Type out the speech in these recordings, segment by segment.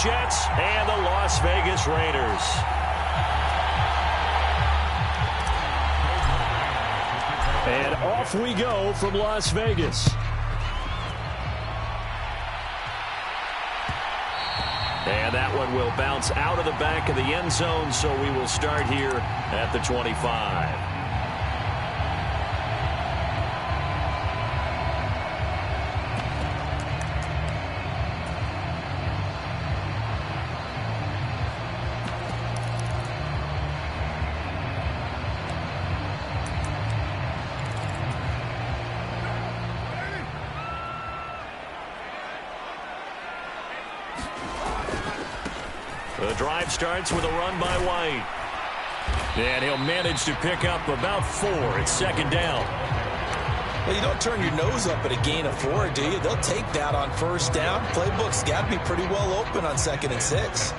Jets and the Las Vegas Raiders. And off we go from Las Vegas. And that one will bounce out of the back of the end zone, so we will start here at the 25. The drive starts with a run by White. And he'll manage to pick up about 4. It's second down. Well, you don't turn your nose up at a gain of 4, do you? They'll take that on first down. Playbook's got to be pretty well open on 2nd and 6.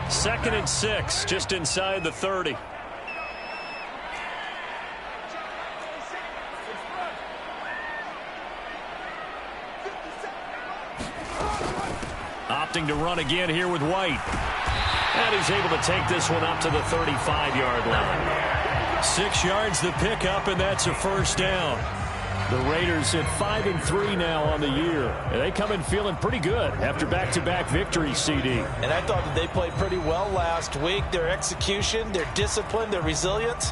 Second and 6, just inside the 30. Opting to run again here with White. And he's able to take this one up to the 35-yard line. 6 yards the pickup, and that's a first down. The Raiders at 5-3 now on the year. And they come in feeling pretty good after back-to-back victories, CD. And I thought that they played pretty well last week. Their execution, their discipline, their resilience,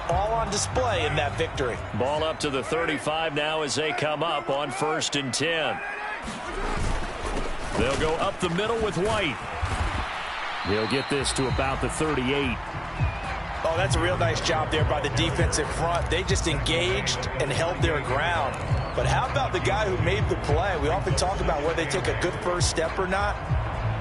all on display in that victory. Ball up to the 35 now as they come up on 1st and 10. They'll go up the middle with White. They'll get this to about the 38. Oh, that's a real nice job there by the defensive front. They just engaged and held their ground. But how about the guy who made the play? We often talk about whether they take a good first step or not.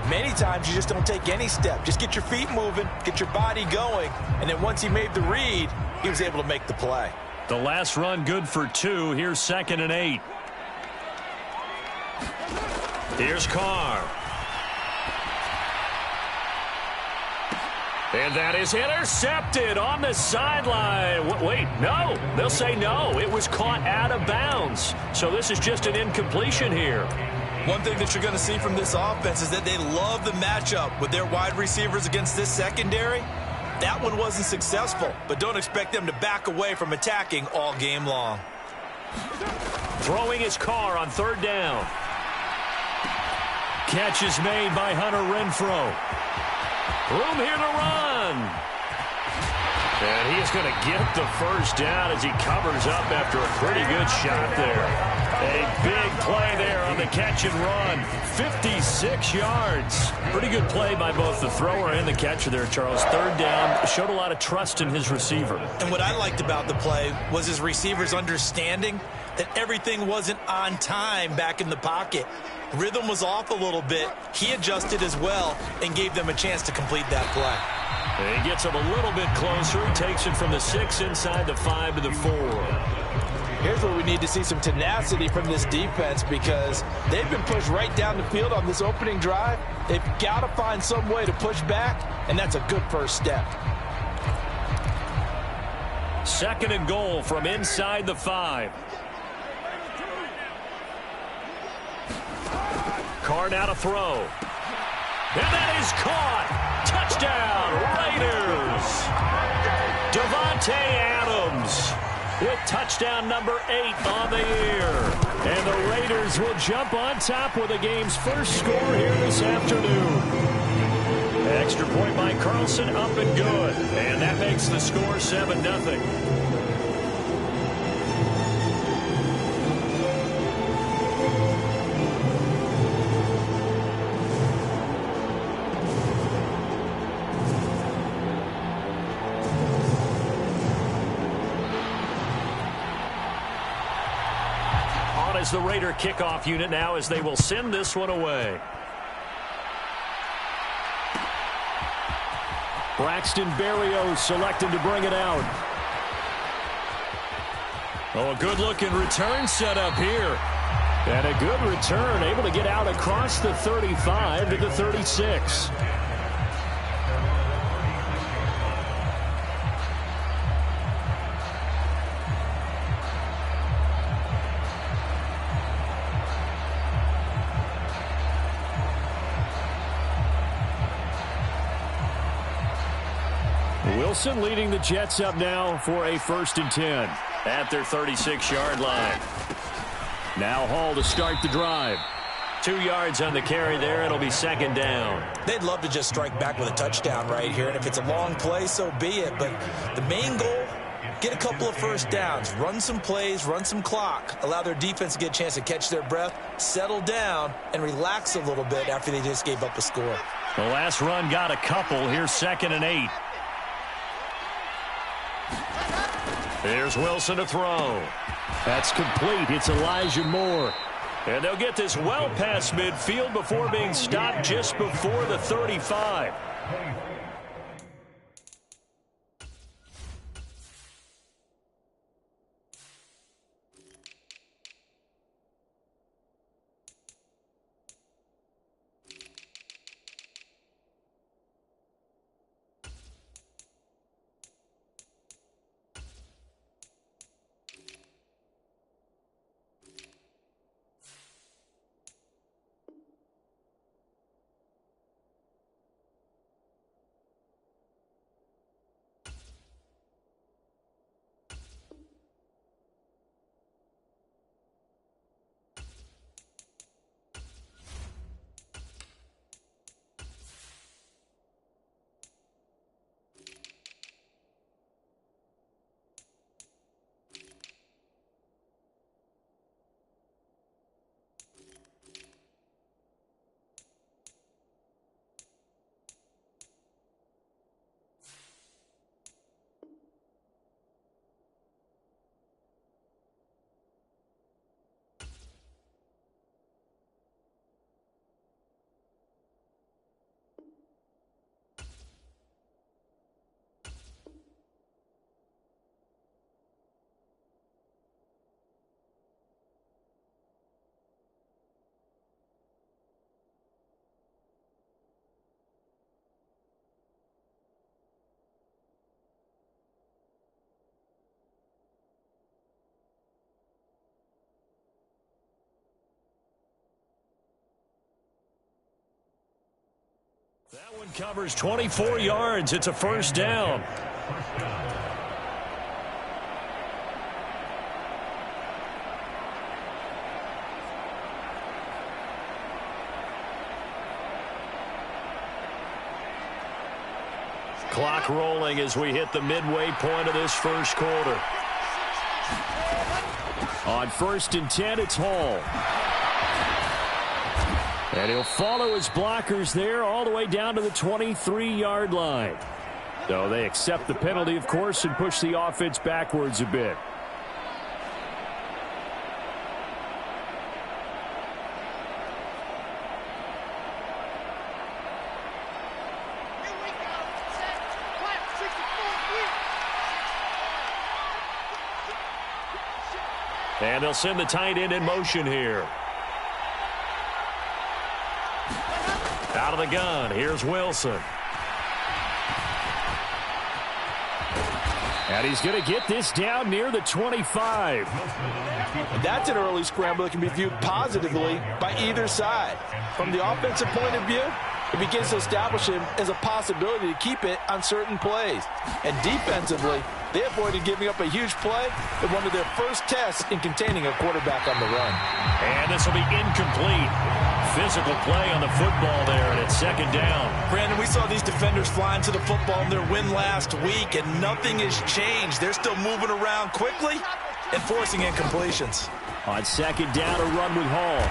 Many times you just don't take any step. Just get your feet moving, get your body going, and then once he made the read, he was able to make the play. The last run good for 2. Here's 2nd and 8. Here's Carr. And that is intercepted on the sideline. Wait, no. They'll say no. It was caught out of bounds. So this is just an incompletion here. One thing that you're going to see from this offense is that they love the matchup with their wide receivers against this secondary. That one wasn't successful, but don't expect them to back away from attacking all game long. Throwing his Carr on 3rd down. Catch is made by Hunter Renfrow. Room here to run. And he is going to get the first down as he covers up after a pretty good shot there. A big play there on the catch and run. 56 yards. Pretty good play by both the thrower and the catcher there, Charles. 3rd down. Showed a lot of trust in his receiver. And what I liked about the play was his receiver's understanding that everything wasn't on time back in the pocket. Rhythm was off a little bit. He adjusted as well and gave them a chance to complete that play. And he gets him a little bit closer. He takes it from the 6 inside the 5 to the 4. Here's where we need to see some tenacity from this defense because they've been pushed right down the field on this opening drive. They've got to find some way to push back, and that's a good first step. 2nd and goal from inside the 5. Carr now to throw. And that is caught. Touchdown, Raiders. Davante Adams with touchdown number 8 on the year. And the Raiders will jump on top with the game's first score here this afternoon. Extra point by Carlson, up and good. And that makes the score 7-0. Is the Raider kickoff unit now as they will send this one away. Braxton Berrios selected to bring it out. Oh, a good-looking return set up here. And a good return, able to get out across the 35 to the 36. Wilson leading the Jets up now for a 1st and 10 at their 36-yard line. Now Hall to start the drive. 2 yards on the carry there. It'll be 2nd down. They'd love to just strike back with a touchdown right here, and if it's a long play, so be it. But the main goal, get a couple of 1st downs, run some plays, run some clock, allow their defense to get a chance to catch their breath, settle down, and relax a little bit after they just gave up a score. The last run got a couple. Here's 2nd and 8. Here's Wilson to throw. That's complete. It's Elijah Moore. And they'll get this well past midfield before being stopped just before the 35. That one covers 24 yards. It's a 1st down. Clock rolling as we hit the midway point of this 1st quarter. On 1st and 10, it's Hall. And he'll follow his blockers there all the way down to the 23-yard line. So they accept the penalty, of course, and push the offense backwards a bit. And they'll send the tight end in motion here. Out of the gun, here's Wilson. And he's going to get this down near the 25. That's an early scramble that can be viewed positively by either side. From the offensive point of view, it begins to establish him as a possibility to keep it on certain plays. And defensively, they avoided giving up a huge play in one of their first tests in containing a quarterback on the run. And this will be incomplete. Physical play on the football there, and it's 2nd down. Brandon, we saw these defenders flying to the football in their win last week, and nothing has changed. They're still moving around quickly and forcing incompletions. On 2nd down, a run with Hall.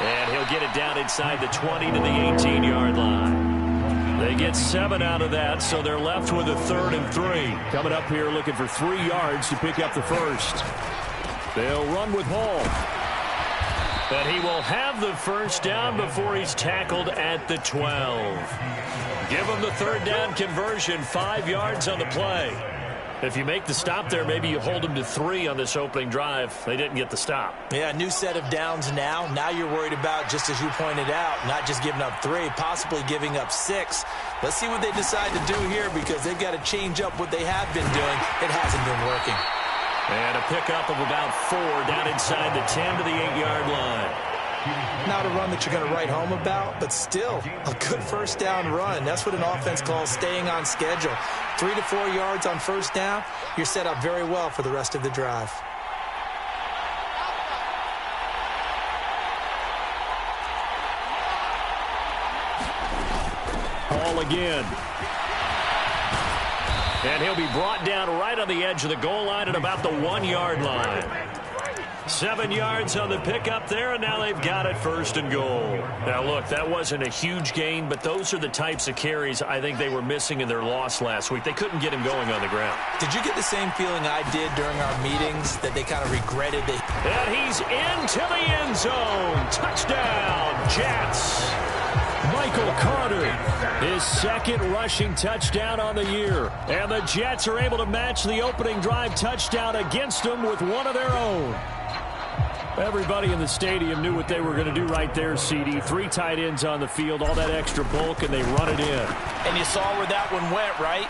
And he'll get it down inside the 20 to the 18-yard line. They get 7 out of that, so they're left with a 3rd and 3. Coming up here looking for 3 yards to pick up the 1st. They'll run with Hall. But he will have the 1st down before he's tackled at the 12. Give him the 3rd down conversion, 5 yards on the play. If you make the stop there, maybe you hold them to 3 on this opening drive. They didn't get the stop. Yeah, new set of downs now. Now you're worried about, just as you pointed out, not just giving up 3, possibly giving up 6. Let's see what they decide to do here, because they've got to change up what they have been doing. It hasn't been working. And a pickup of about 4 down inside the 10 to the 8-yard line. Not a run that you're going to write home about, but still a good first down run. That's what an offense calls staying on schedule. 3 to 4 yards on first down, you're set up very well for the rest of the drive. Ball again. And he'll be brought down right on the edge of the goal line at about the 1-yard line. 7 yards on the pickup there, and now they've got it 1st and goal. Now, look, that wasn't a huge gain, but those are the types of carries I think they were missing in their loss last week. They couldn't get him going on the ground. Did you get the same feeling I did during our meetings, that they kind of regretted it? And he's into the end zone. Touchdown, Jets. Michael Carter, his 2nd rushing touchdown on the year. And the Jets are able to match the opening drive touchdown against them with one of their own. Everybody in the stadium knew what they were going to do right there, CD. 3 tight ends on the field, all that extra bulk, and they run it in. And you saw where that one went, right?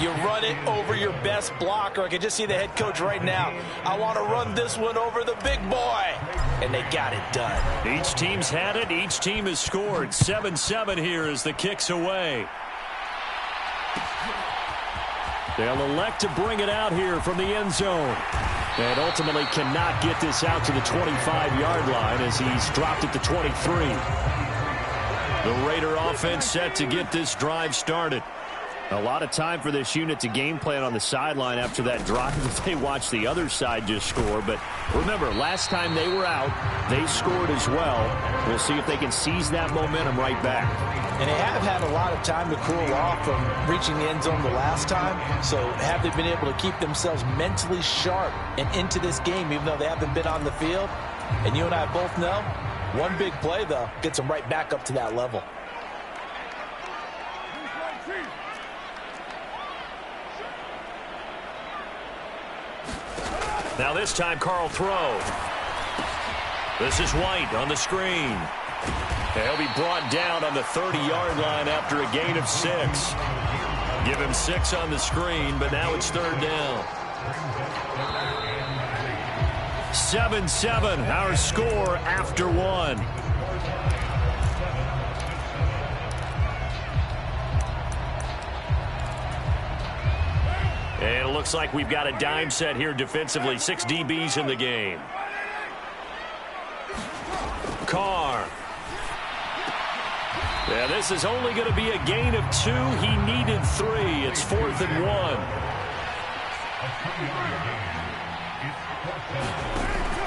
You run it over your best blocker. I can just see the head coach right now. I want to run this one over the big boy. And they got it done. Each team's had it. Each team has scored. 7-7 here as the kick's away. They'll elect to bring it out here from the end zone. And ultimately cannot get this out to the 25-yard line as he's dropped it to 23. The Raider offense set to get this drive started. A lot of time for this unit to game plan on the sideline after that drive. They watched the other side just score. But remember, last time they were out, they scored as well. We'll see if they can seize that momentum right back. And they have had a lot of time to cool off from reaching the end zone the last time. So have they been able to keep themselves mentally sharp and into this game, even though they haven't been on the field? And you and I both know, one big play, though, gets them right back up to that level. Now this time, Carl throw. This is White on the screen. He'll be brought down on the 30-yard line after a gain of 6. Give him 6 on the screen, but now it's 3rd down. 7-7, our score after 1. And it looks like we've got a dime set here defensively. 6 DBs in the game. Carr. Yeah, this is only going to be a gain of 2. He needed 3. It's 4th and 1.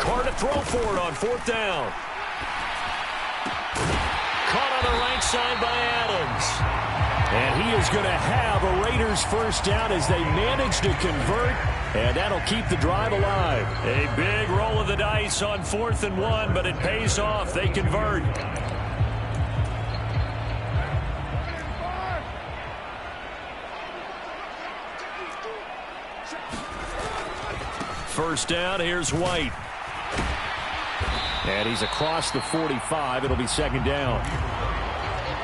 Carr to throw for it on 4th down. Caught on the right side by Adams. And he is going to have a Raiders 1st down as they manage to convert. And that'll keep the drive alive. A big roll of the dice on 4th and 1, but it pays off. They convert. First down, here's White. And he's across the 45. It'll be 2nd down.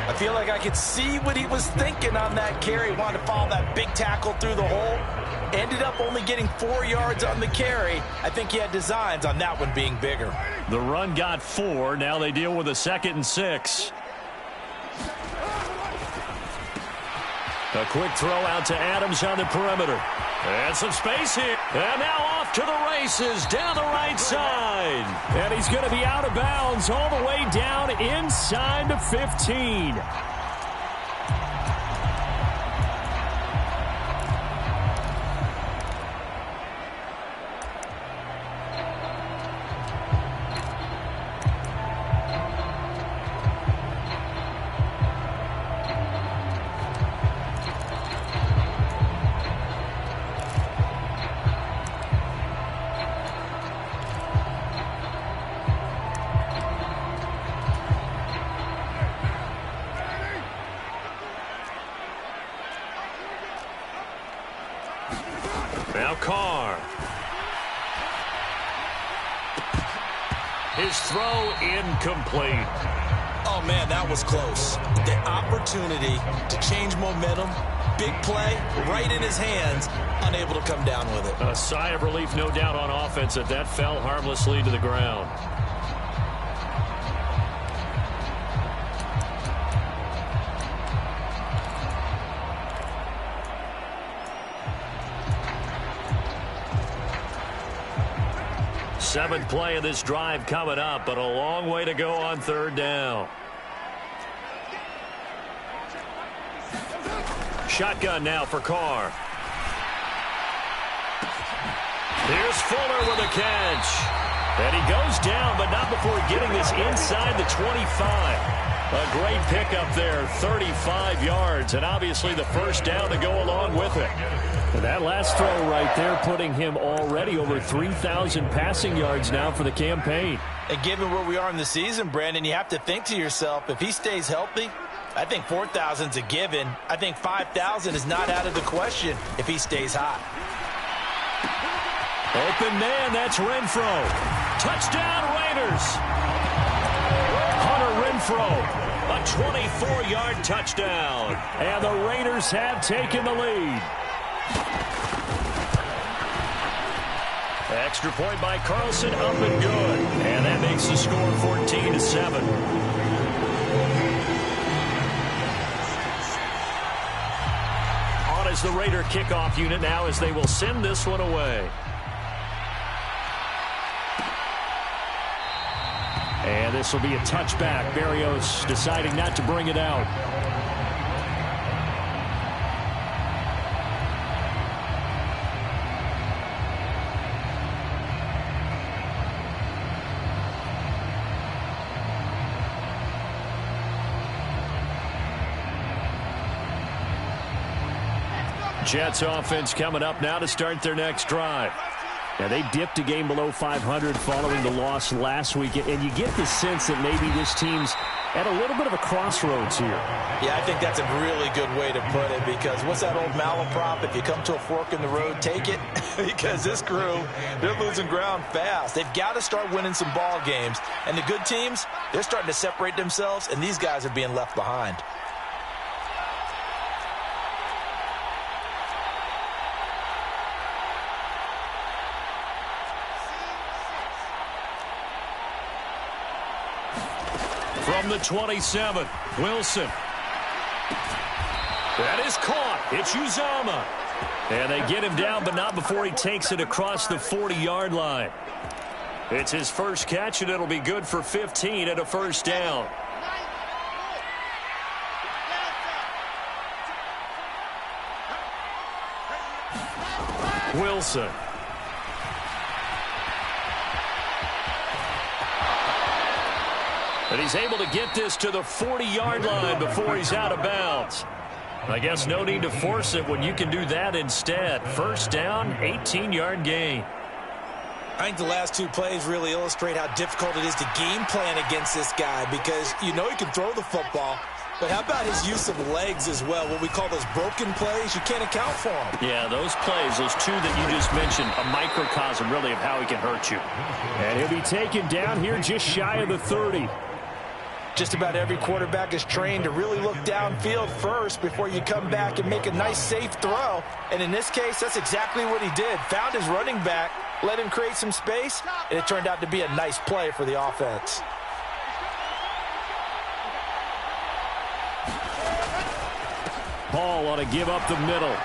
I feel like I could see what he was thinking on that carry. Wanted to follow that big tackle through the hole. Ended up only getting 4 yards on the carry. I think he had designs on that one being bigger. The run got 4. Now they deal with a 2nd and 6. A quick throw out to Adams on the perimeter. And some space here. And now off to the races down the right side. And he's going to be out of bounds all the way down inside the 15. His throw incomplete. Oh, man, that was close. The opportunity to change momentum, big play, right in his hands, unable to come down with it. A sigh of relief, no doubt, on offense that fell harmlessly to the ground. Seventh play of this drive coming up, but a long way to go on third down. Shotgun now for Carr. Here's Fuller with a catch. And he goes down, but not before getting this inside the 25. A great pickup there, 35 yards, and obviously the first down to go along with it. And that last throw right there putting him already over 3,000 passing yards now for the campaign. And given where we are in the season, Brandon, you have to think to yourself, if he stays healthy, I think 4,000 is a given. I think 5,000 is not out of the question if he stays hot. Open man, that's Renfrow. Touchdown, Raiders. Hunter Renfrow, a 24-yard touchdown. And the Raiders have taken the lead. Extra point by Carlson, up and good. And that makes the score 14-7. On is the Raider kickoff unit now as they will send this one away. And this will be a touchback. Berrios deciding not to bring it out. Jets offense coming up now to start their next drive. Now, they dipped a game below 500 following the loss last week, and you get the sense that maybe this team's at a little bit of a crossroads here. Yeah, I think that's a really good way to put it, because what's that old malaprop? If you come to a fork in the road, take it. Because this crew, they're losing ground fast. They've got to start winning some ball games. And the good teams, they're starting to separate themselves, and these guys are being left behind. From the 27, Wilson. That is caught. It's Uzomah. And they get him down, but not before he takes it across the 40-yard line. It's his first catch, and it'll be good for 15 and a first down. Wilson. And he's able to get this to the 40-yard line before he's out of bounds. I guess no need to force it when you can do that instead. First down, 18-yard gain. I think the last two plays really illustrate how difficult it is to game plan against this guy, because you know he can throw the football, but how about his use of legs as well? What we call those broken plays, you can't account for them. Yeah, those plays, those two that you just mentioned, a microcosm really of how he can hurt you. And he'll be taken down here just shy of the 30. Just about every quarterback is trained to really look downfield first before you come back and make a nice, safe throw. And in this case, that's exactly what he did. Found his running back, let him create some space, and it turned out to be a nice play for the offense. Paul ought to give up the middle.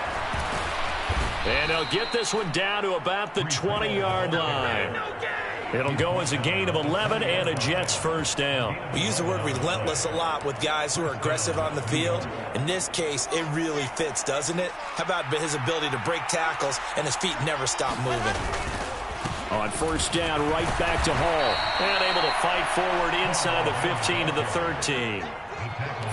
And he'll get this one down to about the 20-yard line. It'll go as a gain of 11 and a Jets first down. We use the word relentless a lot with guys who are aggressive on the field. In this case, it really fits, doesn't it? How about his ability to break tackles and his feet never stop moving? On first down, right back to Hall. And able to fight forward inside the 15 to the 13.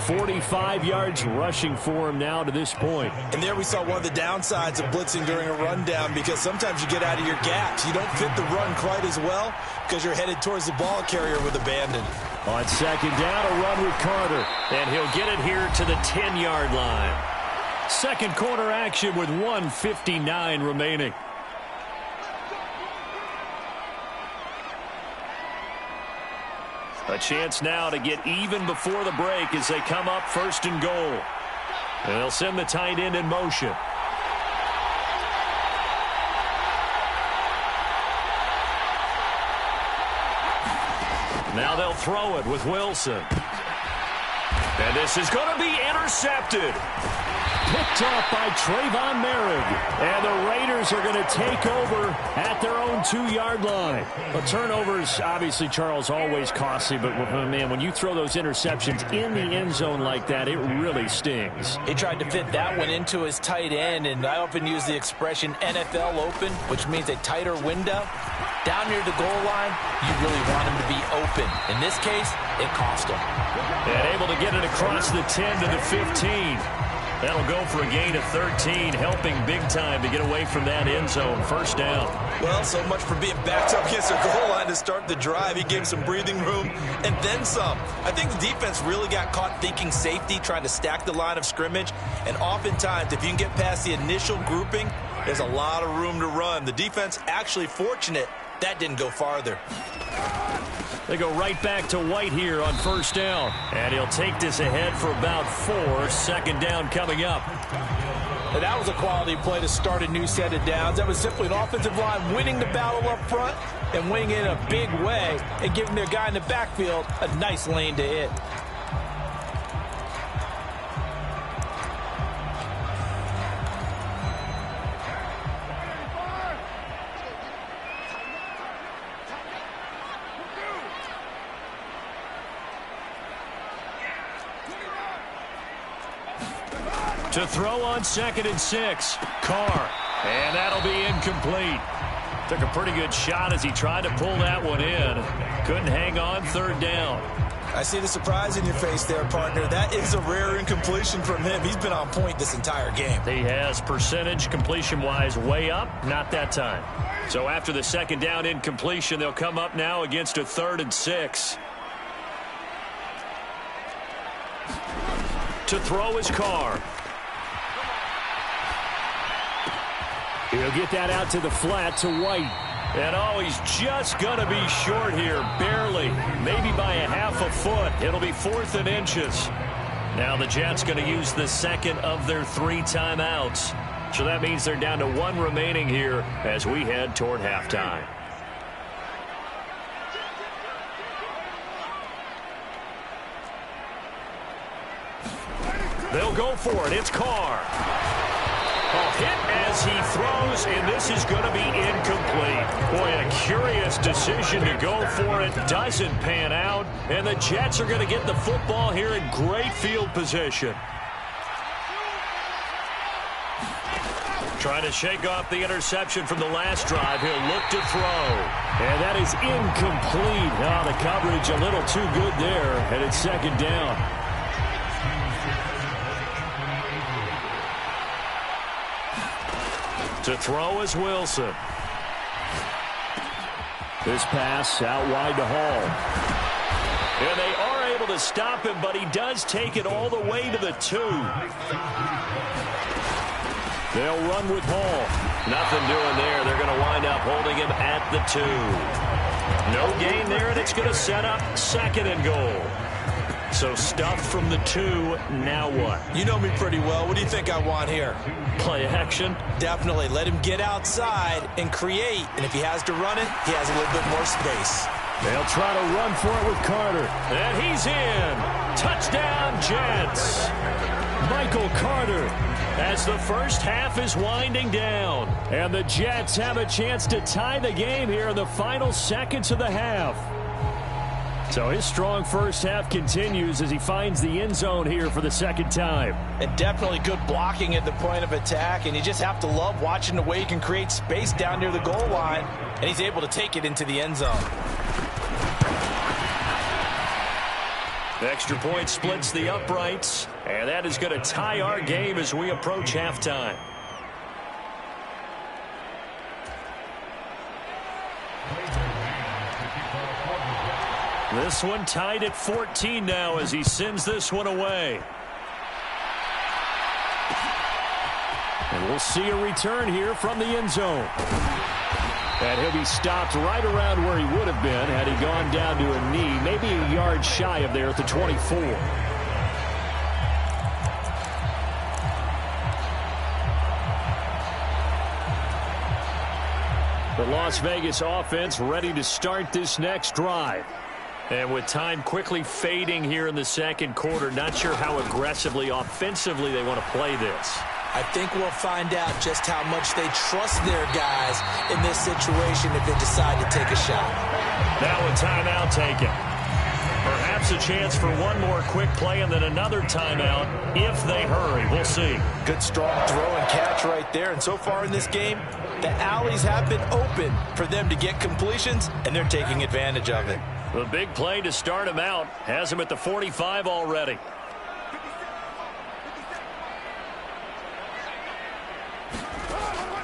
45 yards rushing for him now to this point. And there we saw one of the downsides of blitzing during a rundown, because sometimes you get out of your gaps. You don't fit the run quite as well because you're headed towards the ball carrier with abandon. On second down, a run with Carter. And he'll get it here to the 10-yard line. Second quarter action with 1:59 remaining. A chance now to get even before the break as they come up 1st and goal. And they'll send the tight end in motion. Now they'll throw it with Wilson. And this is going to be intercepted. Picked off by Trayvon Merrick. And the Raiders are going to take over at their own 2-yard line. But turnovers, obviously, Charles, always costly. But, man, when you throw those interceptions in the end zone like that, it really stings. He tried to fit that one into his tight end, and I often use the expression NFL open, which means a tighter window. Down near the goal line, you really want him to be open. In this case, it cost him. And able to get it across the 10 to the 15. That'll go for a gain of 13, helping big time to get away from that end zone. 1st down. Well, so much for being backed up against the goal line to start the drive. He gave some breathing room and then some. I think the defense really got caught thinking safety, trying to stack the line of scrimmage. And oftentimes, if you can get past the initial grouping, there's a lot of room to run. The defense actually fortunate that didn't go farther. They go right back to White here on 1st down. And he'll take this ahead for about 4. 2nd down coming up. And that was a quality play to start a new set of downs. That was simply an offensive line winning the battle up front and winning it in a big way and giving their guy in the backfield a nice lane to hit. To throw on 2nd and 6. Carr. And that'll be incomplete. Took a pretty good shot as he tried to pull that one in. Couldn't hang on 3rd down. I see the surprise in your face there, partner. That is a rare incompletion from him. He's been on point this entire game. He has percentage completion-wise way up. Not that time. So after the 2nd down incompletion, they'll come up now against a 3rd and 6. To throw is Carr. He'll get that out to the flat to White. And oh, he's just going to be short here, barely, maybe by a half a foot. It'll be 4th and inches. Now the Jets going to use the 2nd of their 3 timeouts. So that means they're down to 1 remaining here as we head toward halftime. They'll go for it. It's Carr. A hit as he throws, and this is going to be incomplete. Boy, a curious decision to go for it. Doesn't pan out, and the Jets are going to get the football here in great field position. Trying to shake off the interception from the last drive. He'll look to throw. And that is incomplete. Oh, the coverage a little too good there, and it's 2nd down. To throw is Wilson. This pass out wide to Hall. And they are able to stop him, but he does take it all the way to the 2. They'll run with Hall. Nothing doing there. They're going to wind up holding him at the 2. No gain there, and it's going to set up 2nd and goal. So stuffed from the 2, now what? You know me pretty well. What do you think I want here? Play action? Definitely. Let him get outside and create. And if he has to run it, he has a little bit more space. They'll try to run for it with Carter. And he's in. Touchdown, Jets. Michael Carter as the first half is winding down. And the Jets have a chance to tie the game here in the final seconds of the half. So his strong first half continues as he finds the end zone here for the 2nd time. And definitely good blocking at the point of attack. And you just have to love watching the way he can create space down near the goal line. And he's able to take it into the end zone. The extra point splits the uprights. And that is going to tie our game as we approach halftime. This one tied at 14 now as he sends this one away. And we'll see a return here from the end zone. And he'll be stopped right around where he would have been had he gone down to a knee, maybe a yard shy of there at the 24. The Las Vegas offense ready to start this next drive. And with time quickly fading here in the second quarter, not sure how aggressively, offensively they want to play this. I think we'll find out just how much they trust their guys in this situation if they decide to take a shot. Now a timeout taken. Perhaps a chance for one more quick play and then another timeout if they hurry. We'll see. Good strong throw and catch right there. And so far in this game, the alleys have been open for them to get completions, and they're taking advantage of it. The big play to start him out has him at the 45 already.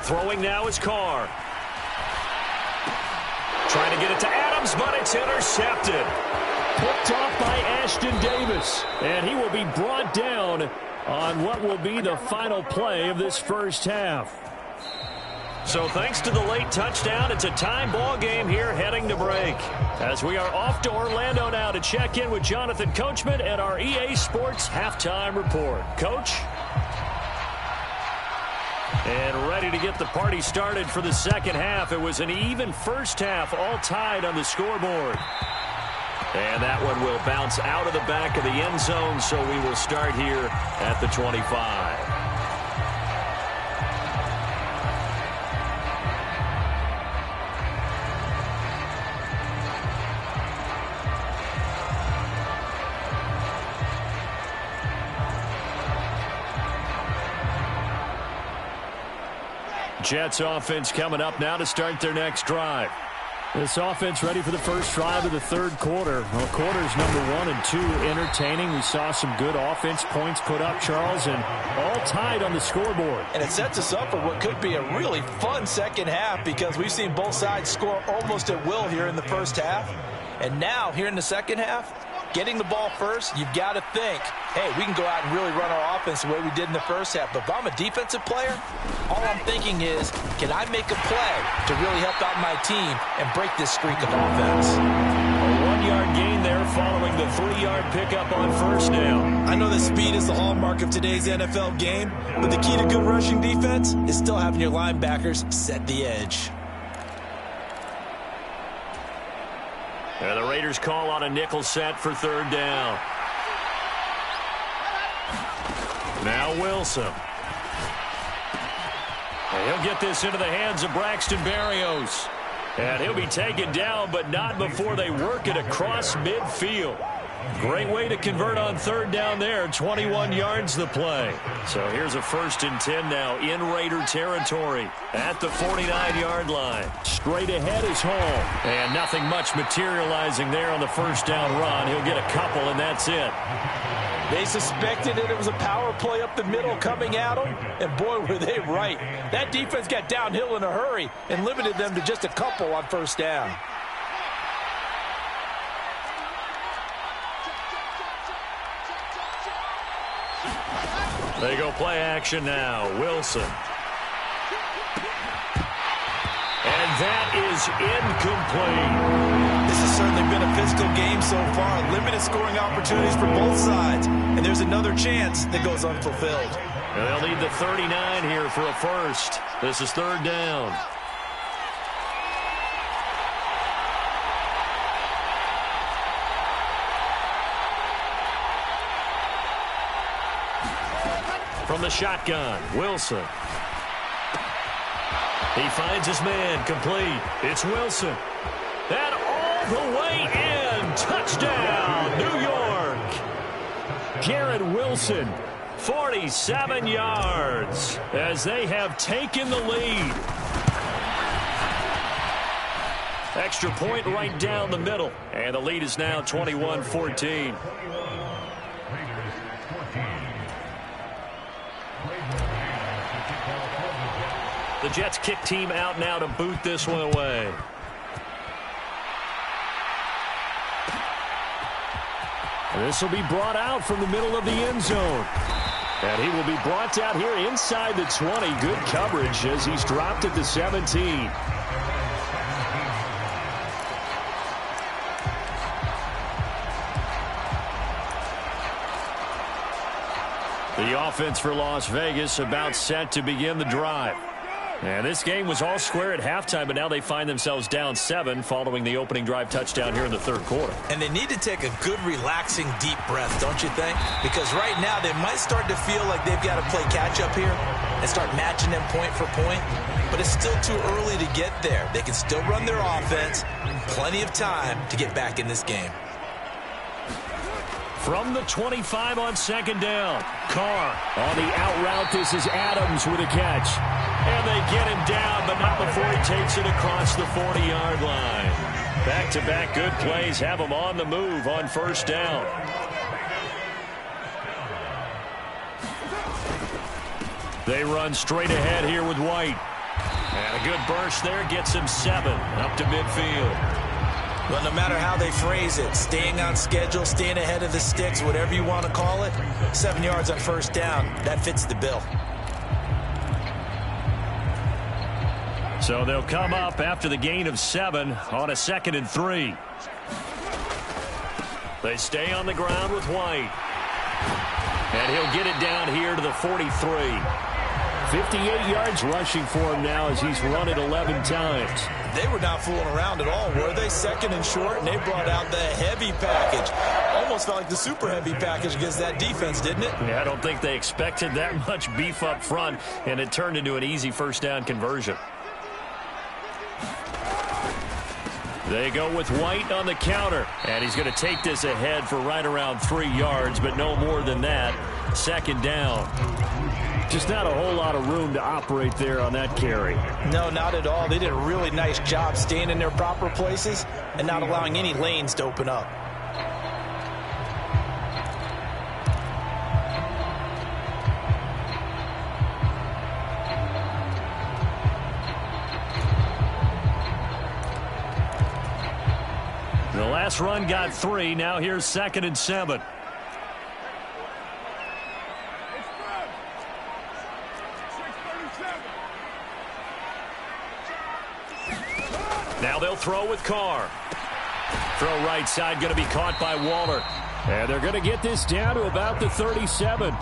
Throwing now is Carr. Trying to get it to Adams, but it's intercepted. Picked off by Ashton Davis. And he will be brought down on what will be the final play of this first half. So thanks to the late touchdown, it's a time ball game here heading to break. As we are off to Orlando now to check in with Jonathan Coachman and our EA Sports halftime report. Coach? And ready to get the party started for the second half. It was an even first half, all tied on the scoreboard. And that one will bounce out of the back of the end zone, so we will start here at the 25. Jets offense coming up now to start their next drive. This offense ready for the first drive of the third quarter. Well, quarters number 1 and 2 entertaining. We saw some good offense points put up, Charles, and all tied on the scoreboard. And it sets us up for what could be a really fun second half because we've seen both sides score almost at will here in the first half. And now, here in the second half, getting the ball first, you've got to think, hey, we can go out and really run our offense the way we did in the first half. But if I'm a defensive player, all I'm thinking is, can I make a play to really help out my team and break this streak of offense? A 1-yard gain there following the 3-yard pickup on first down. I know that speed is the hallmark of today's NFL game, but the key to good rushing defense is still having your linebackers set the edge. And the Raiders call on a nickel set for third down. Now Wilson. And he'll get this into the hands of Braxton Berrios. And he'll be taken down, but not before they work it across midfield. Great way to convert on third down there. 21 yards the play. So here's a 1st and 10 now in Raider territory at the 49-yard line. Straight ahead is home. And nothing much materializing there on the first down run. He'll get a couple, and that's it. They suspected it was a power play up the middle coming at them, and boy, were they right. That defense got downhill in a hurry and limited them to just a couple on first down. They go play action now. Wilson. And that is incomplete. This has certainly been a physical game so far. Limited scoring opportunities for both sides. And there's another chance that goes unfulfilled. And they'll need the 39 here for a first. This is third down. From the shotgun, Wilson. He finds his man, complete. It's Wilson. And all the way in. Touchdown, New York. Garrett Wilson, 47 yards as they have taken the lead. Extra point right down the middle. And the lead is now 21-14. The Jets kick team out now to boot this one away. This will be brought out from the middle of the end zone. And he will be brought down here inside the 20. Good coverage as he's dropped at the 17. The offense for Las Vegas about set to begin the drive. And this game was all square at halftime, but now they find themselves down 7 following the opening drive touchdown here in the third quarter. And they need to take a good, relaxing, deep breath, don't you think? Because right now they might start to feel like they've got to play catch-up here and start matching them point for point. But it's still too early to get there. They can still run their offense. Plenty of time to get back in this game. From the 25 on second down. Carr on the out route. This is Adams with a catch. And they get him down, but not before he takes it across the 40-yard line. Back-to-back good plays have him on the move on first down. They run straight ahead here with White. And a good burst there gets him 7 up to midfield. Well, no matter how they phrase it, staying on schedule, staying ahead of the sticks, whatever you want to call it, 7 yards on first down, that fits the bill. So they'll come up after the gain of 7 on a 2nd and 3. They stay on the ground with White. And he'll get it down here to the 43. 58 yards rushing for him now as he's run it 11 times. They were not fooling around at all, were they? 2nd and short, and they brought out the heavy package. Almost felt like the super heavy package against that defense, didn't it? Yeah, I don't think they expected that much beef up front, and it turned into an easy first down conversion. They go with White on the counter, and he's going to take this ahead for right around 3 yards, but no more than that. 2nd down. Just not a whole lot of room to operate there on that carry. No, not at all. They did a really nice job staying in their proper places and not allowing any lanes to open up. The last run got 3. Now here's 2nd and 7. Now they'll throw with Carr. Throw right side, going to be caught by Waller. And they're going to get this down to about the 37.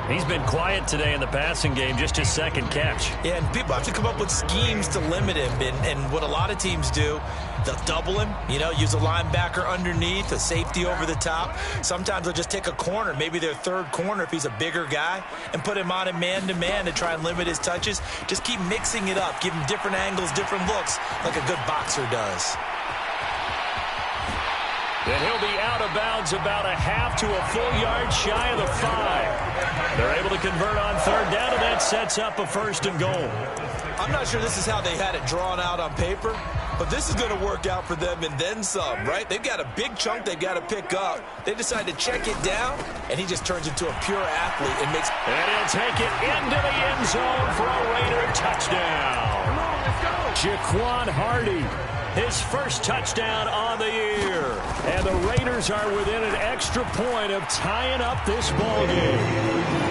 He's been quiet today in the passing game, just his 2nd catch. Yeah, and people have to come up with schemes to limit him. And what a lot of teams do, they'll double him, use a linebacker underneath, a safety over the top. Sometimes they'll just take a corner, maybe their 3rd corner if he's a bigger guy, and put him on him man-to-man to try and limit his touches. Just keep mixing it up, give him different angles, different looks, like a good boxer does. And he'll be out of bounds about a half to a full yard shy of the 5. They're able to convert on 3rd down, and that sets up a 1st and goal. I'm not sure this is how they had it drawn out on paper, but this is going to work out for them and then some, right? They've got a big chunk they've got to pick up. They decide to check it down, and he just turns into a pure athlete and makes... And he'll take it into the end zone for a Raider touchdown. Jaquan Hardy, his first touchdown on the year. And the Raiders are within an extra point of tying up this ballgame.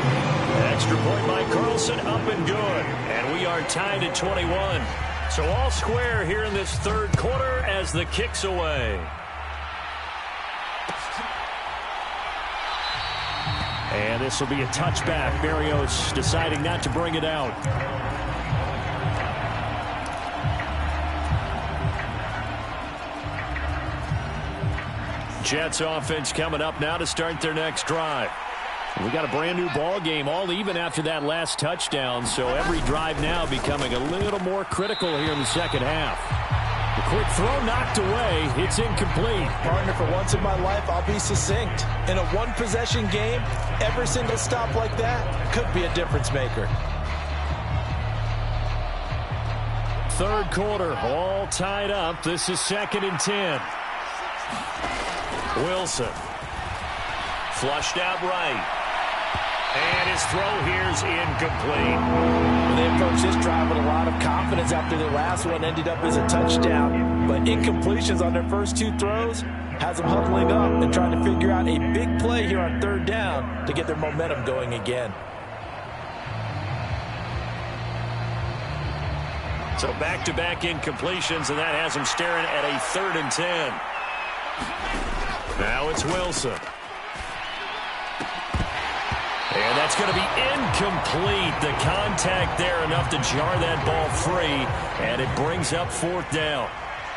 Extra point by Carlson, up and good. And we are tied at 21. So all square here in this 3rd quarter as the kick's away. And this will be a touchback. Berrios deciding not to bring it out. Jets offense coming up now to start their next drive. We got a brand new ball game, all even after that last touchdown, so every drive now becoming a little more critical here in the 2nd half. The quick throw knocked away. It's incomplete. Partner, for once in my life, I'll be succinct. In a one-possession game, every single stop like that could be a difference maker. 3rd quarter, all tied up. This is 2nd and 10. Wilson. Flushed out right. And his throw here's incomplete. They approached this drive with a lot of confidence after their last one ended up as a touchdown. But incompletions on their first 2 throws has them huddling up and trying to figure out a big play here on 3rd down to get their momentum going again. So back-to-back incompletions, and that has them staring at a 3rd and 10. Now it's Wilson. And And that's going to be incomplete. The contact there enough to jar that ball free, and it brings up 4th down.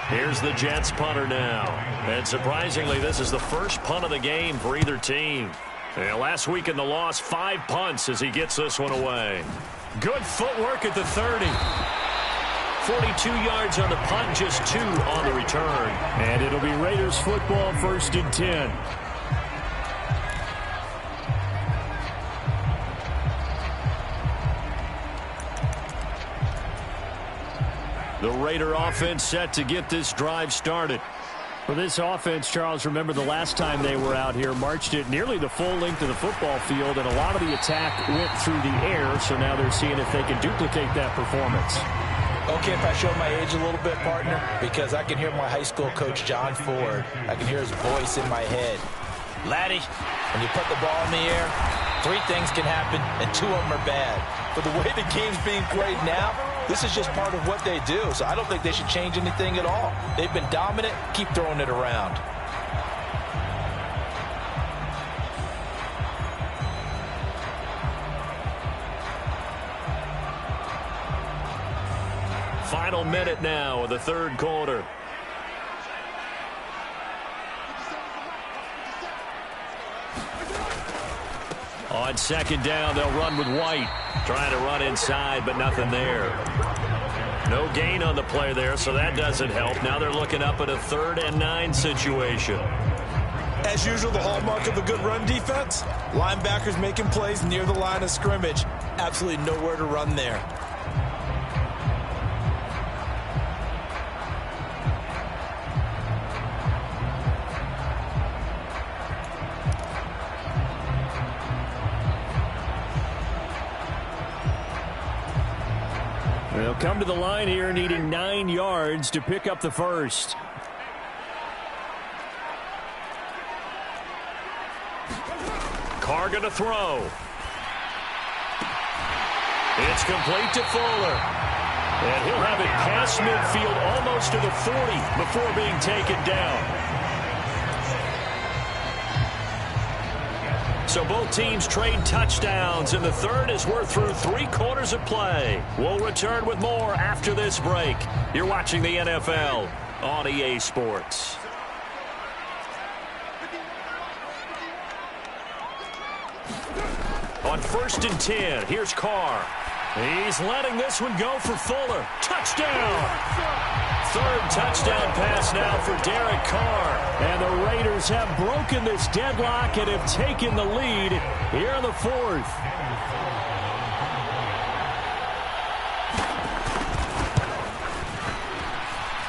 Here's the Jets punter now. And surprisingly, this is the first punt of the game for either team. And last week in the loss, 5 punts as he gets this one away. Good footwork at the 30. 42 yards on the punt, just 2 on the return. And it'll be Raiders football, 1st and 10. The Raider offense set to get this drive started. For this offense, Charles, remember the last time they were out here, marched it nearly the full length of the football field, and a lot of the attack went through the air, so now they're seeing if they can duplicate that performance. Okay, if I show my age a little bit, partner, because I can hear my high school coach, John Ford. I can hear his voice in my head. Laddie, when you put the ball in the air, 3 things can happen, and 2 of them are bad. But the way the game's being played now, this is just part of what they do, so I don't think they should change anything at all. They've been dominant. Keep throwing it around. Final minute now of the 3rd quarter. On 2nd down, they'll run with White. Trying to run inside, but nothing there. No gain on the play there, so that doesn't help. Now they're looking up at a 3rd and 9 situation. As usual, the hallmark of a good run defense, linebackers making plays near the line of scrimmage. Absolutely nowhere to run there. They'll come to the line here needing 9 yards to pick up the first. Carr going to throw. It's complete to Fuller. And he'll have it past midfield almost to the 40 before being taken down. So both teams trade touchdowns, and the 3rd as we're through 3 quarters of play. We'll return with more after this break. You're watching the NFL on EA Sports. On 1st and 10, here's Carr. He's letting this one go for Fuller. Touchdown! 3rd touchdown pass now for Derek Carr. And the Raiders have broken this deadlock and have taken the lead here in the 4th.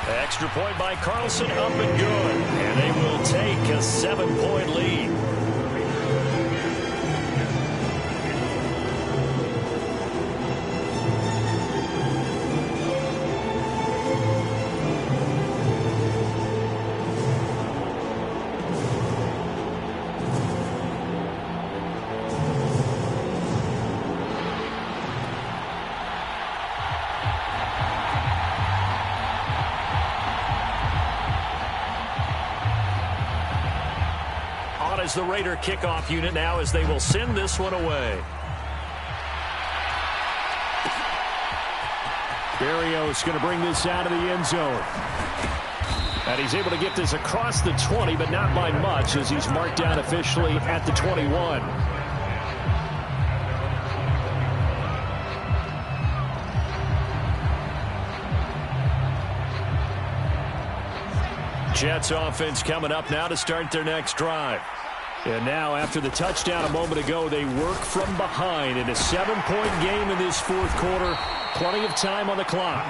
Extra point by Carlson, up and good. And they will take a 7-point lead. Is the Raider kickoff unit now as they will send this one away. Berrios going to bring this out of the end zone. And he's able to get this across the 20, but not by much as he's marked down officially at the 21. Jets offense coming up now to start their next drive. And now, after the touchdown a moment ago, they work from behind in a 7-point game in this 4th quarter. Plenty of time on the clock.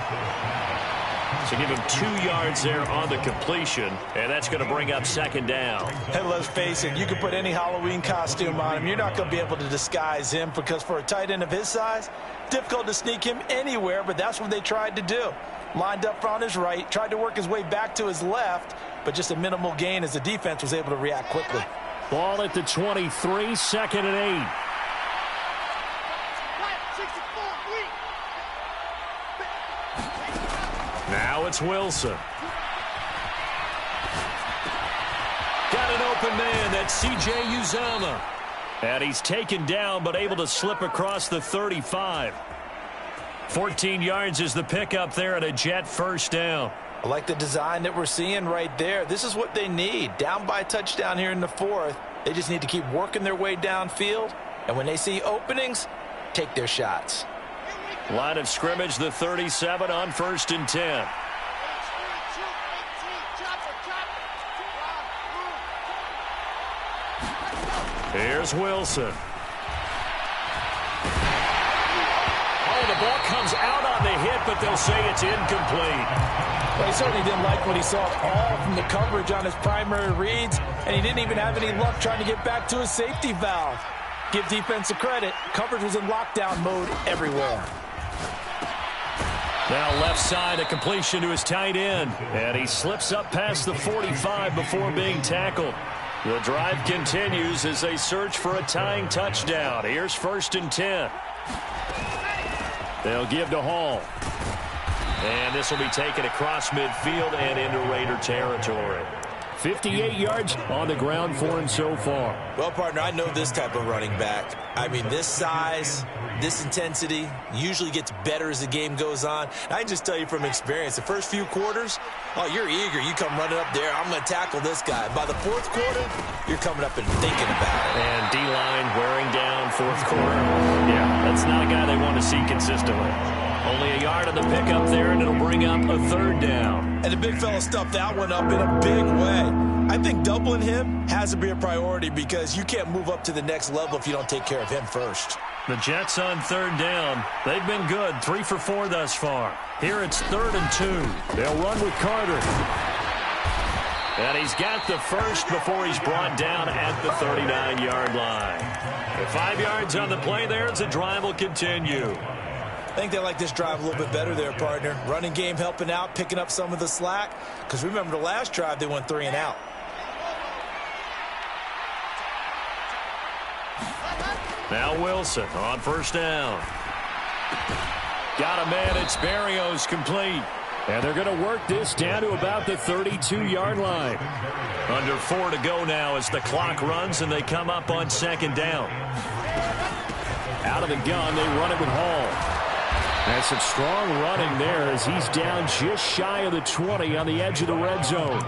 So give him 2 yards there on the completion, and that's going to bring up 2nd down. And let's face it, you can put any Halloween costume on him. You're not going to be able to disguise him because for a tight end of his size, difficult to sneak him anywhere, but that's what they tried to do. Lined up on his right, tried to work his way back to his left, but just a minimal gain as the defense was able to react quickly. Ball at the 23, 2nd and 8. Now it's Wilson. Got an open man. That's C.J. Uzomah. And he's taken down but able to slip across the 35. 14 yards is the pickup there and a Jet first down. I like the design that we're seeing right there. This is what they need. Down by a touchdown here in the fourth. They just need to keep working their way downfield. And when they see openings, take their shots. Line of scrimmage, the 37 on 1st and 10. Here's Wilson. Oh, the ball comes out on the hit, but they'll say it's incomplete. Well, he certainly didn't like what he saw all from the coverage on his primary reads, and he didn't even have any luck trying to get back to his safety valve. Give defense a credit. Coverage was in lockdown mode everywhere. Now left side, a completion to his tight end. And he slips up past the 45 before being tackled. The drive continues as they search for a tying touchdown. Here's 1st and 10. They'll give to Hall. And this will be taken across midfield and into Raider territory. 58 yards on the ground for him so far. Well, partner, I know this type of running back. I mean, this size, this intensity usually gets better as the game goes on. And I can just tell you from experience, the first few quarters, oh, you're eager. You come running up there, I'm going to tackle this guy. By the fourth quarter, you're coming up and thinking about it. And D-line wearing down fourth quarter. Yeah, that's not a guy they want to see consistently. Only a yard on the pickup there, and it'll bring up a 3rd down. And the big fella stuffed that one up in a big way. I think doubling him has to be a priority because you can't move up to the next level if you don't take care of him first. The Jets on 3rd down. They've been good, 3 for 4 thus far. Here it's 3rd and 2. They'll run with Carter. And he's got the first before he's brought down at the 39-yard line. And 5 yards on the play there as the drive will continue. I think they like this drive a little bit better there, partner. Running game helping out, picking up some of the slack. Because remember the last drive, they went 3 and out. Now Wilson on 1st down. Got a man. It's Berrios complete. And they're going to work this down to about the 32-yard line. Under 4 to go now as the clock runs and they come up on 2nd down. Out of the gun, they run it with Hall. And some strong running there as he's down just shy of the 20 on the edge of the red zone.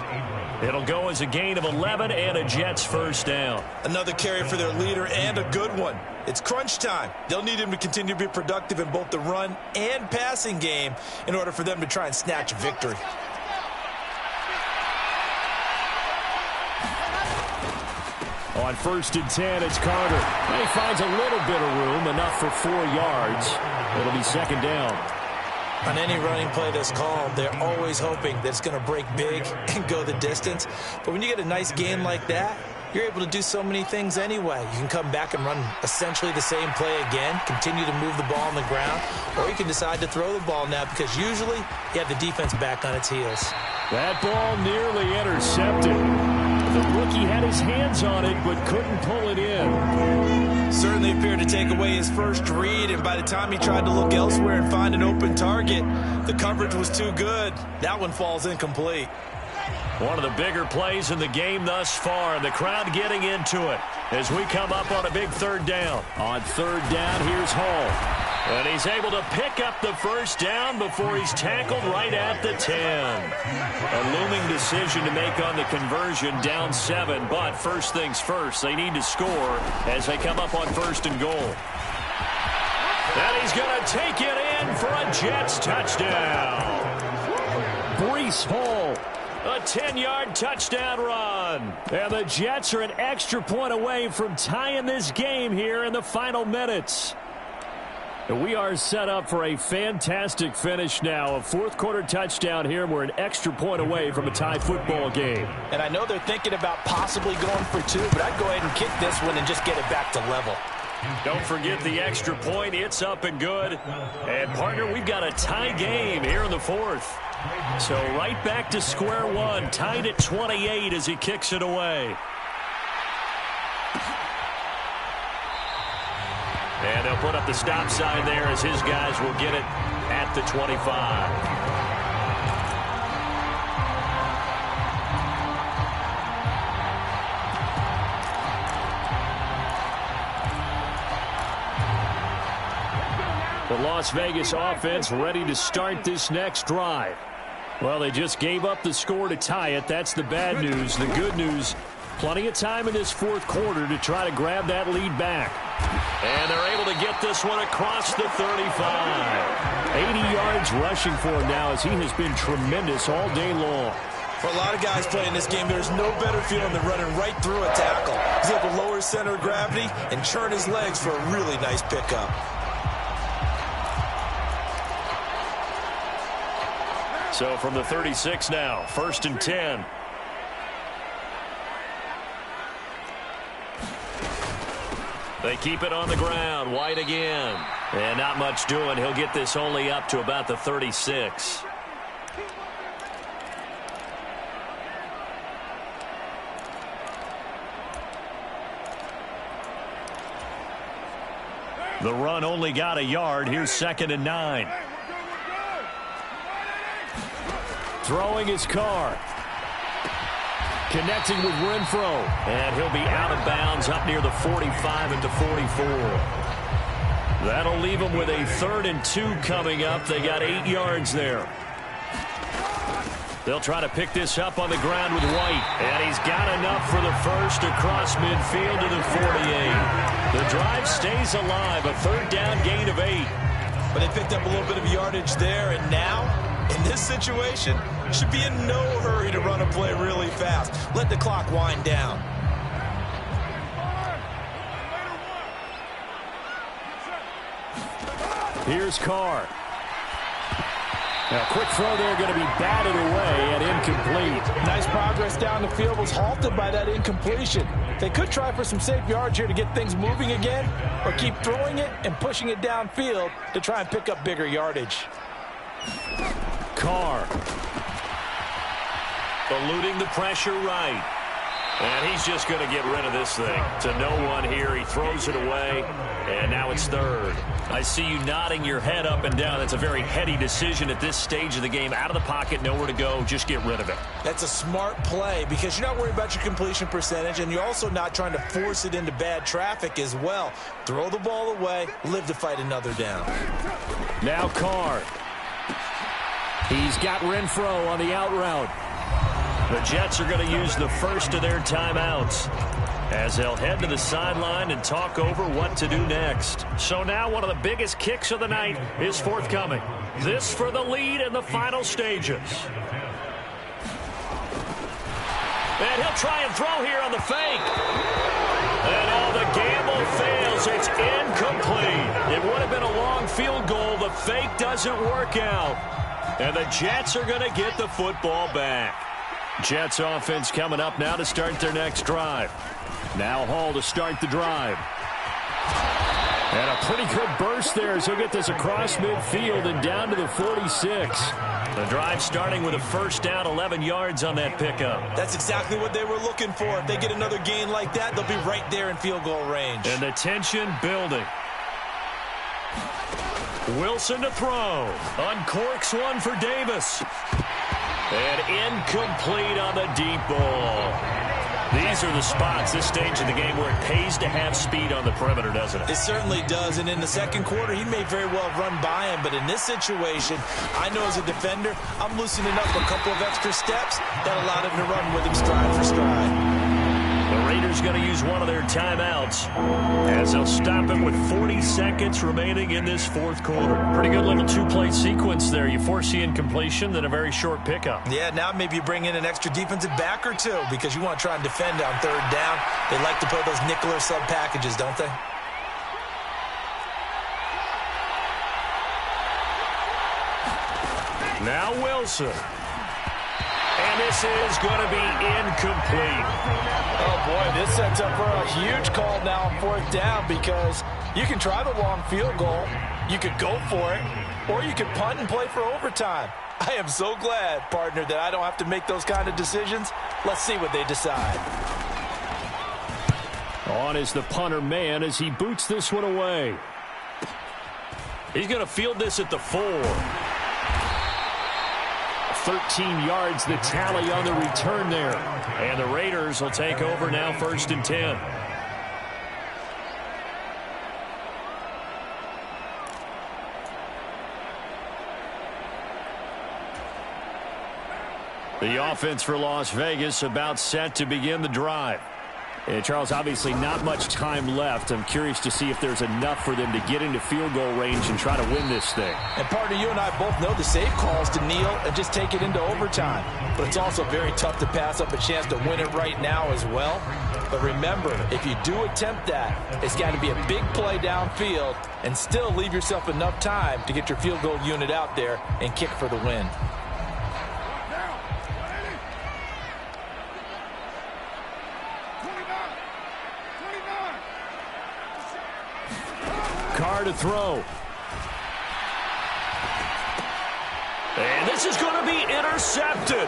It'll go as a gain of 11 and a Jets first down. Another carry for their leader and a good one. It's crunch time. They'll need him to continue to be productive in both the run and passing game in order for them to try and snatch victory. On 1st and 10, it's Carter. And he finds a little bit of room, enough for 4 yards. It'll be 2nd down. On any running play that's called, they're always hoping that it's going to break big and go the distance. But when you get a nice gain like that, you're able to do so many things anyway. You can come back and run essentially the same play again, continue to move the ball on the ground, or you can decide to throw the ball now because usually you have the defense back on its heels. That ball nearly intercepted. The rookie had his hands on it but couldn't pull it in. Certainly appeared to take away his first read, and by the time he tried to look elsewhere and find an open target, the coverage was too good. That one falls incomplete. One of the bigger plays in the game thus far, and the crowd getting into it as we come up on a big 3rd down. On 3rd down, here's Hall. And he's able to pick up the first down before he's tackled right at the 10. A looming decision to make on the conversion, down 7. But first things first, they need to score as they come up on 1st and goal. And he's going to take it in for a Jets touchdown. Breece Hall. A 10-yard touchdown run. And the Jets are an extra point away from tying this game here in the final minutes. We are set up for a fantastic finish now. A 4th quarter touchdown here. We're an extra point away from a tie football game. And I know they're thinking about possibly going for 2, but I'd go ahead and kick this one and just get it back to level. Don't forget the extra point. It's up and good. And, partner, we've got a tie game here in the 4th. So right back to square one. Tied at 28 as he kicks it away. And they'll put up the stop sign there as his guys will get it at the 25. The Las Vegas offense ready to start this next drive. Well, they just gave up the score to tie it. That's the bad news. The good news, plenty of time in this fourth quarter to try to grab that lead back. And they're able to get this one across the 35. 80 yards rushing for him now as he has been tremendous all day long. For a lot of guys playing this game, there's no better feeling than running right through a tackle. He's able to lower his center of gravity and churn his legs for a really nice pickup. So from the 36 now, 1st and 10. They keep it on the ground. White again. And not much doing. He'll get this only up to about the 36. The run only got a yard. Here's 2nd and 9. Throwing his Carr. Connecting with Renfro. And he'll be out of bounds up near the 45 at the 44. That'll leave him with a 3rd and 2 coming up. They got 8 yards there. They'll try to pick this up on the ground with White. And he's got enough for the first across midfield to the 48. The drive stays alive. A 3rd down gain of 8. But they picked up a little bit of yardage there, and now, in this situation, should be in no hurry to run a play really fast. Let the clock wind down. Here's Carr. Now, quick throw there, going to be batted away and incomplete. Nice progress down the field, was halted by that incompletion. They could try for some safe yards here to get things moving again, or keep throwing it and pushing it downfield to try and pick up bigger yardage. Carr. Eluding the pressure right. And he's just going to get rid of this thing. To no one here. He throws it away. And now it's 3rd. I see you nodding your head up and down. That's a very heady decision at this stage of the game. Out of the pocket, nowhere to go. Just get rid of it. That's a smart play because you're not worried about your completion percentage, and you're also not trying to force it into bad traffic as well. Throw the ball away. Live to fight another down. Now Carr. He's got Renfro on the out route. The Jets are going to use the first of their timeouts as they'll head to the sideline and talk over what to do next. So now one of the biggest kicks of the night is forthcoming. This for the lead in the final stages. And he'll try and throw here on the fake. And all the gamble fails. It's incomplete. It would have been a long field goal. The fake doesn't work out. And the Jets are going to get the football back. Jets offense coming up now to start their next drive. Now Hall to start the drive. And a pretty good burst there as he'll get this across midfield and down to the 46. The drive starting with a 1st down, 11 yards on that pickup. That's exactly what they were looking for. If they get another gain like that, they'll be right there in field goal range. And the tension building. Wilson to throw. Uncorks one for Davis. And incomplete on the deep ball. These are the spots, this stage of the game, where it pays to have speed on the perimeter, doesn't it? It certainly does. And in the second quarter, he may very well run by him. But in this situation, I know as a defender, I'm loosening up a couple of extra steps that allowed him to run with him stride for stride. The Raiders going to use one of their timeouts as they'll stop him with 40 seconds remaining in this fourth quarter. Pretty good little 2-play sequence there. You force the incompletion, then a very short pickup. Yeah, now maybe you bring in an extra defensive back or two because you want to try and defend on 3rd down. They like to play those nickel or sub packages, don't they? Now Wilson. And this is going to be incomplete. Oh, boy, this sets up for a huge call now on 4th down because you can try the long field goal, you could go for it, or you could punt and play for overtime. I am so glad, partner, that I don't have to make those kind of decisions. Let's see what they decide. On is the punter man as he boots this one away. He's going to field this at the 4. 13 yards, the tally on the return there. And the Raiders will take over now, 1st and 10. The offense for Las Vegas about set to begin the drive. And Charles, obviously not much time left. I'm curious to see if there's enough for them to get into field goal range and try to win this thing. And partner, you and I both know the safe calls to kneel and just take it into overtime. But it's also very tough to pass up a chance to win it right now as well. But remember, if you do attempt that, it's got to be a big play downfield and still leave yourself enough time to get your field goal unit out there and kick for the win. Carr to throw. And this is going to be intercepted.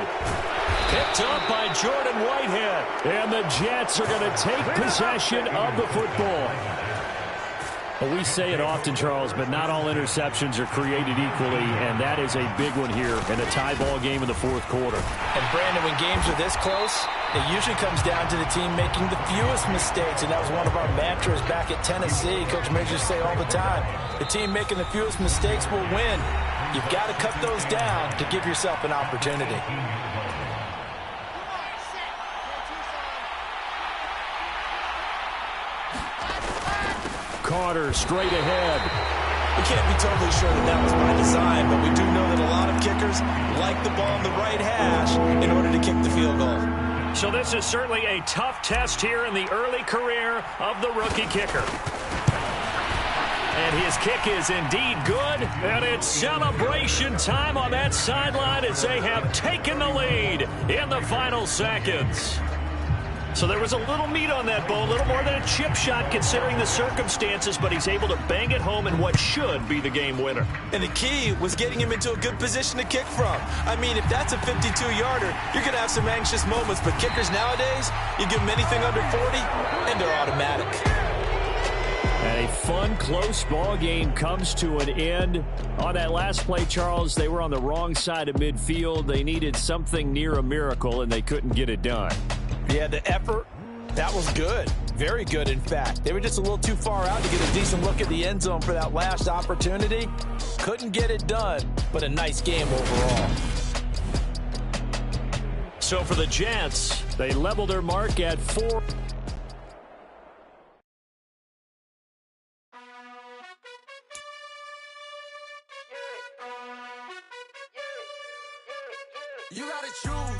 Picked up by Jordan Whitehead. And the Jets are going to take possession of the football. Well, we say it often, Charles, but not all interceptions are created equally, and that is a big one here in a tie ball game in the fourth quarter. And Brandon, when games are this close, it usually comes down to the team making the fewest mistakes, and that was one of our mantras back at Tennessee. Coach Majors say all the time, the team making the fewest mistakes will win. You've got to cut those down to give yourself an opportunity. Carter straight ahead. We can't be totally sure that that was by design, but we do know that a lot of kickers like the ball in the right hash in order to kick the field goal. So this is certainly a tough test here in the early career of the rookie kicker. And his kick is indeed good, and it's celebration time on that sideline as they have taken the lead in the final seconds. So there was a little meat on that ball, a little more than a chip shot considering the circumstances, but he's able to bang it home in what should be the game winner. And the key was getting him into a good position to kick from. I mean, if that's a 52-yarder, you're going to have some anxious moments, but kickers nowadays, you give them anything under 40, and they're automatic. And a fun, close ball game comes to an end. On that last play, Charles, they were on the wrong side of midfield. They needed something near a miracle, and they couldn't get it done. Yeah, the effort, that was good. Very good, in fact. They were just a little too far out to get a decent look at the end zone for that last opportunity. Couldn't get it done, but a nice game overall. So for the Jets, they level their mark at 4. You gotta choose.